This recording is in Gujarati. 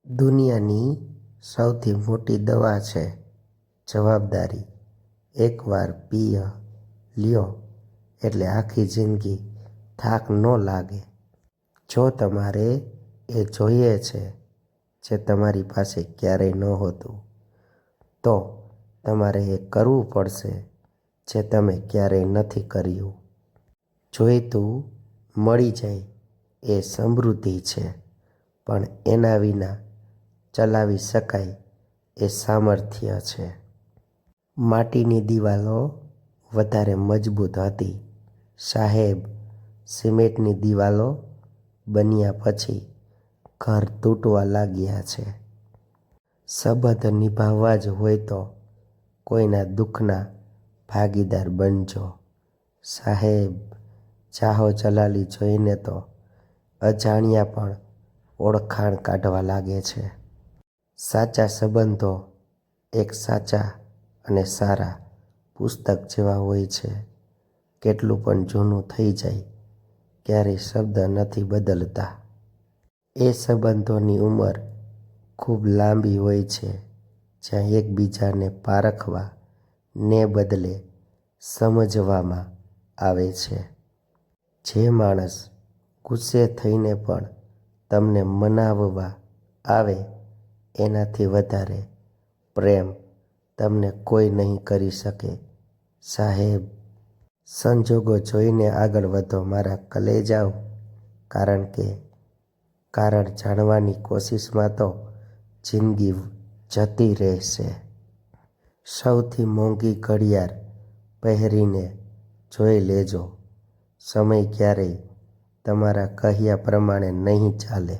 દુનિયાની સૌથી મોટી દવા છે જવાબદારી. એકવાર પી લ્યો એટલે આખી જિંદગી થાક ન લાગે. જો તમારે એ જોઈએ છે જે તમારી પાસે ક્યારેય નહોતું, તો તમારે એ કરવું પડશે જે તમે ક્યારેય નથી કર્યું. જોઈતું મળી જાય એ સમૃદ્ધિ છે, પણ એના વિના ચલાવી શકાય એ સામર્થ્ય છે. માટીની દિવાલો વધારે મજબૂત હતી સાહેબ. સિમેન્ટની દિવાલો બન્યા પછી ઘર તૂટવા લાગ્યા છે. સંબંધ નિભાવવા જ હોય તો કોઈના દુઃખના ભાગીદાર બનજો સાહેબ. ચાહો જલાલી જોઈને તો અજાણ્યા પણ ઓળખાણ કાઢવા લાગે છે. સાચા સંબંધો એક સાચા અને સારા પુસ્તક જેવા હોય છે. કેટલું પણ જૂનું થઈ જાય, ક્યારેય શબ્દ નથી બદલતા. એ સંબંધોની ઉંમર ખૂબ લાંબી હોય છે જ્યાં એકબીજાને પારખવા ને બદલે સમજવામાં આવે છે. જે માણસ ગુસ્સે થઈને પણ તમને મનાવવા આવે, એનાથી વધારે પ્રેમ તમને કોઈ નહીં કરી શકે સાહેબ. સંજોગો જોઈને આગળ વધો મારા કલેજાઓ, કારણ જાણવાની કોશિશમાં તો જિંદગી જતી રહેશે. સૌથી મોંઘી ઘડિયાળ પહેરીને જોઈ લેજો, સમય ક્યારેય તમારા કહ્યા પ્રમાણે નહીં ચાલે.